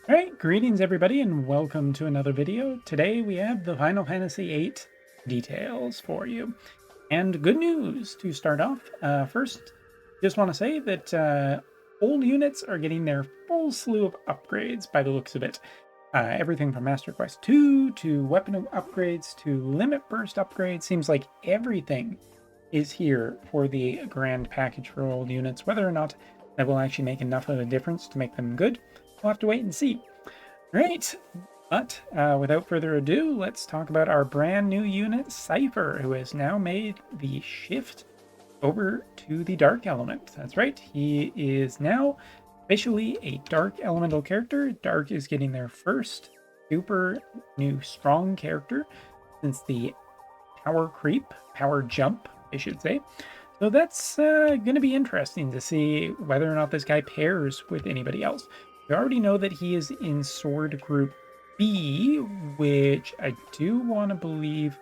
Alright, greetings everybody and welcome to another video. Today we have the Final Fantasy VIII details for you. And good news to start off. First, just want to say that old units are getting their full slew of upgrades by the looks of it. Everything from Master Quest 2 to weapon upgrades to limit burst upgrades. Seems like everything is here for the grand package for old units. Whether or not that will actually make enough of a difference to make them good, we'll have to wait and see. Right, but without further ado, let's talk about our brand new unit, Cipher, who has now made the shift over to the Dark Element. That's right, he is now officially a Dark Elemental character. Dark is getting their first super new strong character since the power jump, I should say. So that's going to be interesting to see whether or not this guy pairs with anybody else. We already know that he is in Sword Group B, which I do want to believe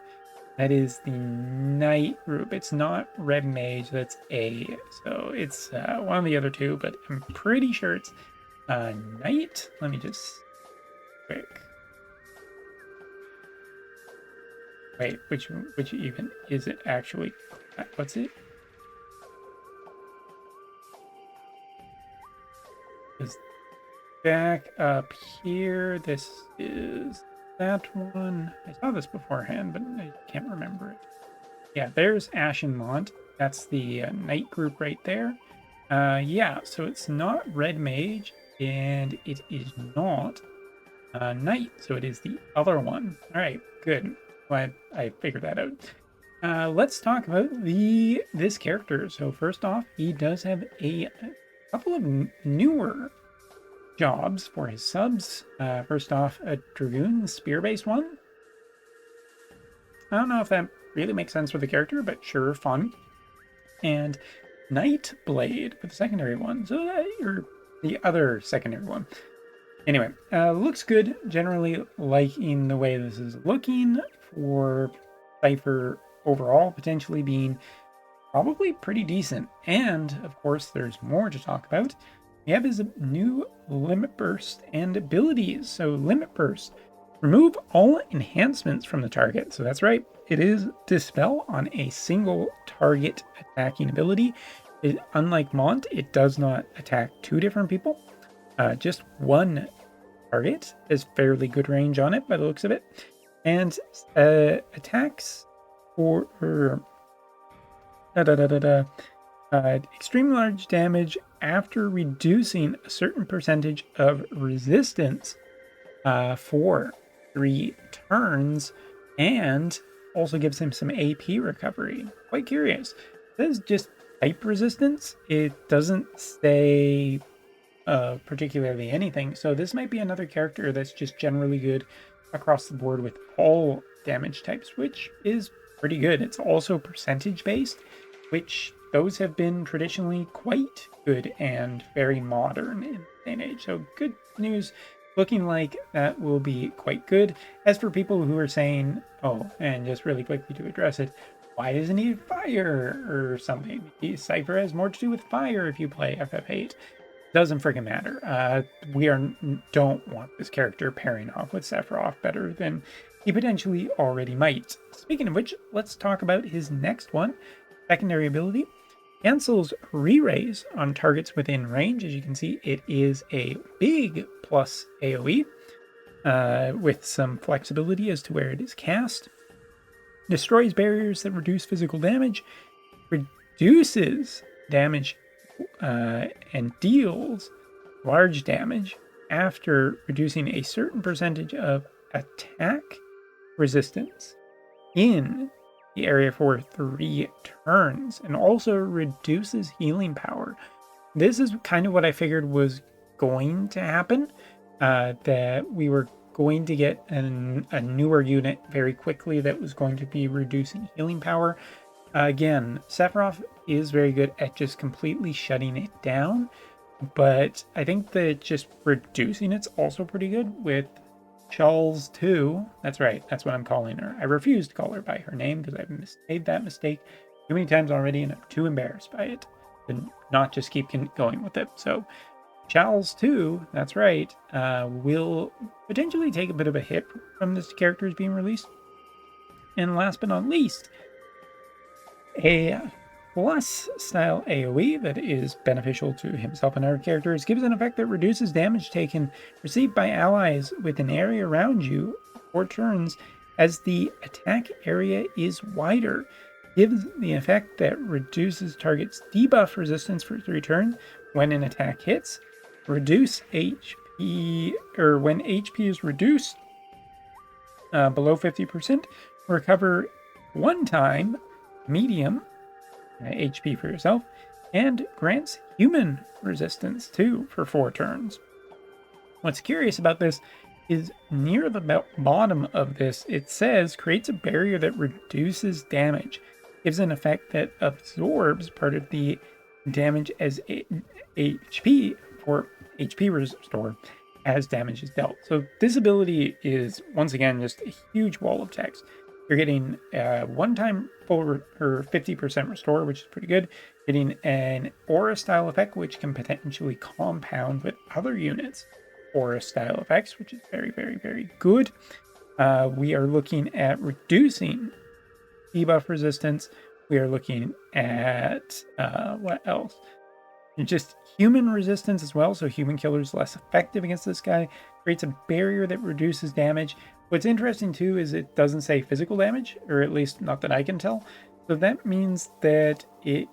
that is the Knight group. It's not Red Mage, that's A. So it's one of the other two, but I'm pretty sure it's Knight. Let me just quick. Wait, which even is it actually? What's it? Is back up here, this is that one. I saw this beforehand, but I can't remember it. Yeah, there's Ashenmont. That's the Knight group right there. Yeah, so it's not Red Mage, and it is not Knight, so it is the other one. All right, good. Glad I figured that out. Let's talk about this character. So first off, he does have a couple of newer jobs for his subs. First off, a Dragoon spear-based one. I don't know if that really makes sense for the character, but sure, fun. And Night Blade for the secondary one. So or the other secondary one. Anyway, looks good. Generally liking the way this is looking for Cipher overall, potentially being probably pretty decent. And of course, there's more to talk about. We have his new Limit Burst and abilities. So Limit Burst, remove all enhancements from the target. So that's right, it is Dispel on a single target attacking ability. Unlike Mont, it does not attack two different people. Just one target has fairly good range on it by the looks of it. And attacks for extreme large damage after reducing a certain percentage of resistance for 3 turns, and also gives him some AP recovery. Quite curious. This is just type resistance. It doesn't say particularly anything, so this might be another character that's just generally good across the board with all damage types, which is pretty good. It's also percentage based, which those have been traditionally quite good and very modern in the day and age. So good news, looking like that will be quite good. As for people who are saying, oh, and just really quickly to address it, why doesn't he fire or something? Cipher has more to do with fire if you play FF8. Doesn't freaking matter. We don't want this character pairing off with Sephiroth better than he potentially already might. Speaking of which, let's talk about his next one. Secondary ability cancels re-raise on targets within range. As you can see, it is a big plus AoE with some flexibility as to where it is cast. Destroys barriers that reduce physical damage, reduces damage and deals large damage after reducing a certain percentage of attack resistance in the area for 3 turns, and also reduces healing power. This is kind of what I figured was going to happen, that we were going to get a newer unit very quickly that was going to be reducing healing power. Again, Sephiroth is very good at just completely shutting it down, but I think that just reducing it's also pretty good with Charles 2. That's right, that's what I'm calling her. I refuse to call her by her name because I've made that mistake too many times already and I'm too embarrassed by it to not just keep going with it. So Charles too, that's right, will potentially take a bit of a hit from this character's being released. And last but not least, a plus style AoE that is beneficial to himself and other characters gives an effect that reduces damage taken received by allies with an area around you for turns as the attack area is wider. Gives the effect that reduces target's debuff resistance for 3 turns when an attack hits, reduce HP, or when HP is reduced below 50%, recover 1 time medium HP for yourself, and grants human resistance too for 4 turns. What's curious about this is near the bottom of this, it says creates a barrier that reduces damage, gives an effect that absorbs part of the damage as HP for HP restore as damage is dealt. So this ability is once again just a huge wall of text. You're getting 1 time full or 50% restore, which is pretty good. Getting an aura style effect, which can potentially compound with other units' aura style effects, which is very, very, very good. We are looking at reducing debuff resistance. We are looking at what else? Just human resistance as well. So human killer is less effective against this guy. Creates a barrier that reduces damage. What's interesting too is it doesn't say physical damage, or at least not that I can tell. So that means that it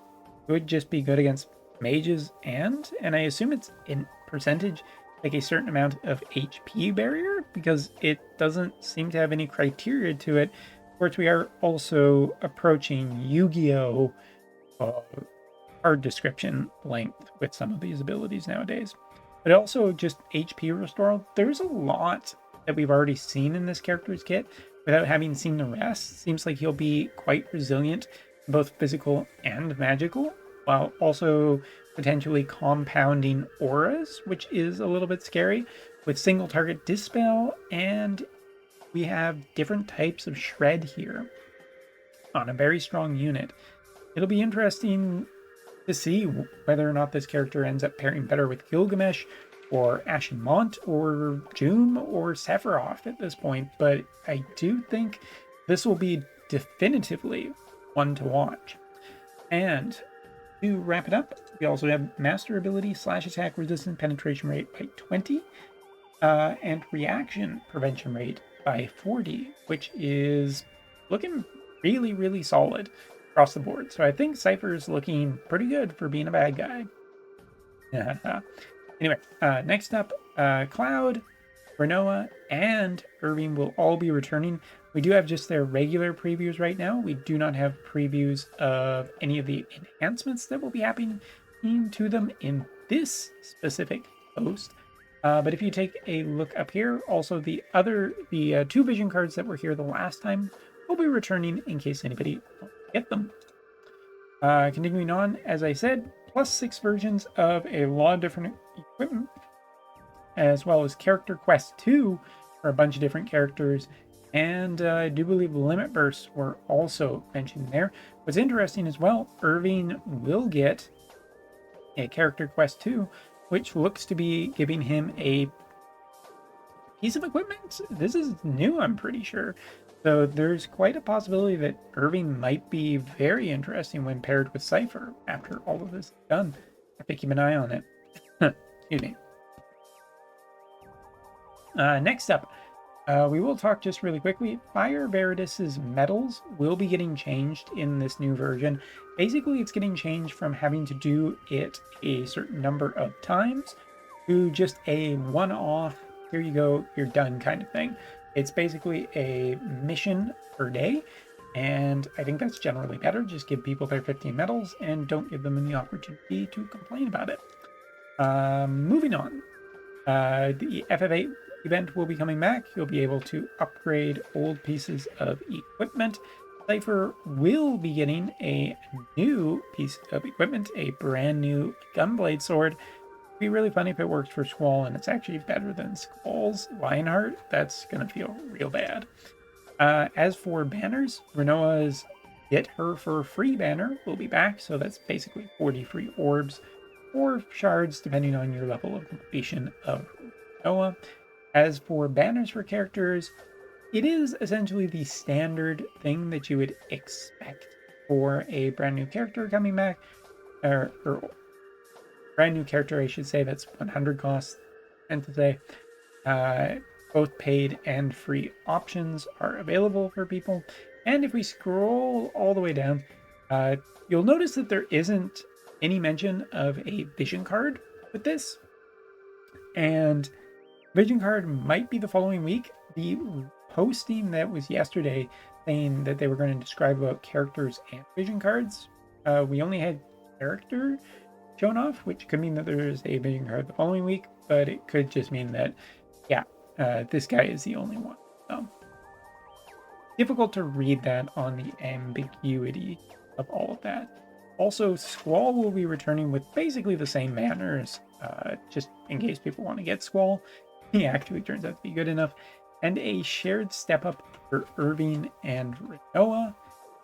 could just be good against mages and I assume it's in percentage, like a certain amount of HP barrier, because it doesn't seem to have any criteria to it. Of course, we are also approaching Yu-Gi-Oh! Card description length with some of these abilities nowadays. But also just HP restore. There's a lot that we've already seen in this character's kit without having seen the rest. Seems like he'll be quite resilient, both physical and magical, while also potentially compounding auras, which is a little bit scary, with single target dispel, and we have different types of shred here on a very strong unit. It'll be interesting to see whether or not this character ends up pairing better with Gilgamesh or Ashen Mont or Joom or Sephiroth at this point, but I do think this will be definitively one to watch. And to wrap it up, we also have Master Ability slash attack resistance penetration rate by 20 and reaction prevention rate by 40, which is looking really, really solid across the board. So I think Cipher is looking pretty good for being a bad guy. Anyway, next up, Cloud, Renoa, and Irving will all be returning. We do have just their regular previews right now. We do not have previews of any of the enhancements that will be happening to them in this specific post. But if you take a look up here, also the 2 vision cards that were here the last time will be returning in case anybody get them. Continuing on, as I said, plus 6 versions of a lot of different equipment, as well as Character Quest 2 for a bunch of different characters, and I do believe Limit Bursts were also mentioned there. What's interesting as well, Irving will get a Character Quest 2, which looks to be giving him a piece of equipment. This is new, I'm pretty sure. So there's quite a possibility that Irving might be very interesting when paired with Seifer after all of this is done. I have to keep an eye on it. Excuse me. Next up, we will talk just really quickly. Fire Veritas's medals will be getting changed in this new version. Basically, it's getting changed from having to do it a certain number of times to just a one-off, here you go, you're done kind of thing. It's basically a mission per day, and I think that's generally better. Just give people their 15 medals and don't give them the opportunity to complain about it. Moving on. The FF8 event will be coming back. You'll be able to upgrade old pieces of equipment. Cipher will be getting a new piece of equipment, a brand new Gunblade sword. It'd be really funny if it works for Squall and it's actually better than Squall's Lionheart. That's gonna feel real bad. As for banners, Renoa's Get Her for Free banner will be back, so that's basically 40 free orbs 4 shards depending on your level of completion of Noah. As for banners for characters, it is essentially the standard thing that you would expect for a brand new character coming back, or brand new character, I should say, that's 100 costs, and to say. Both paid and free options are available for people. And if we scroll all the way down, you'll notice that there isn't any mention of a vision card with this. And vision card might be the following week. The posting that was yesterday saying that they were going to describe about characters and vision cards, we only had character shown off, which could mean that there's a vision card the following week, but it could just mean that, yeah, this guy is the only one. So difficult to read that on the ambiguity of all of that. Also, Squall will be returning with basically the same manners, just in case people want to get Squall. He actually turns out to be good enough. And a shared step up for Irving and Renoa,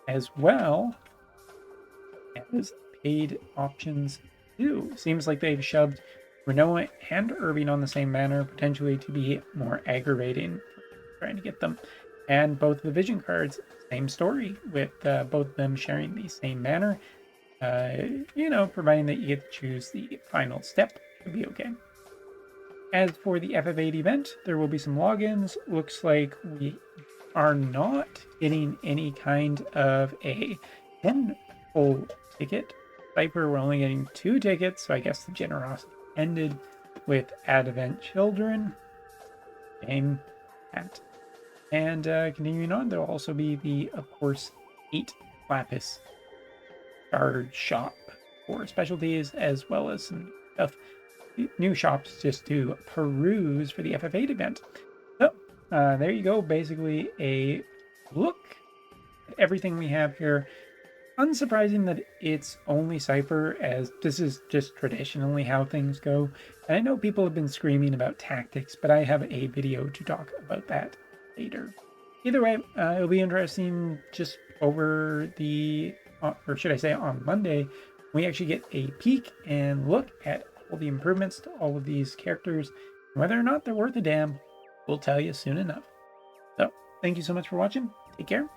as well as paid options too. Seems like they've shoved Renoa and Irving on the same manner, potentially to be more aggravating for trying to get them. And both the vision cards, same story, with both of them sharing the same manner. Providing that you get to choose the final step, should be okay. As for the FF8 event, there will be some logins. Looks like we are not getting any kind of a 10 full ticket. Cipher, we're only getting 2 tickets, so I guess the generosity ended with Advent Children. Game at. And continuing on, there'll also be the, of course, 8 Lapis card shop for specialties, as well as some stuff, new shops just to peruse for the FF8 event. So there you go, basically a look at everything we have here. Unsurprising that it's only Cipher, as this is just traditionally how things go. And I know people have been screaming about tactics, but I have a video to talk about that later. Either way, it'll be interesting just over the, or should I say on Monday, we actually get a peek and look at all the improvements to all of these characters. Whether or not they're worth a damn, we'll tell you soon enough. So, thank you so much for watching. Take care.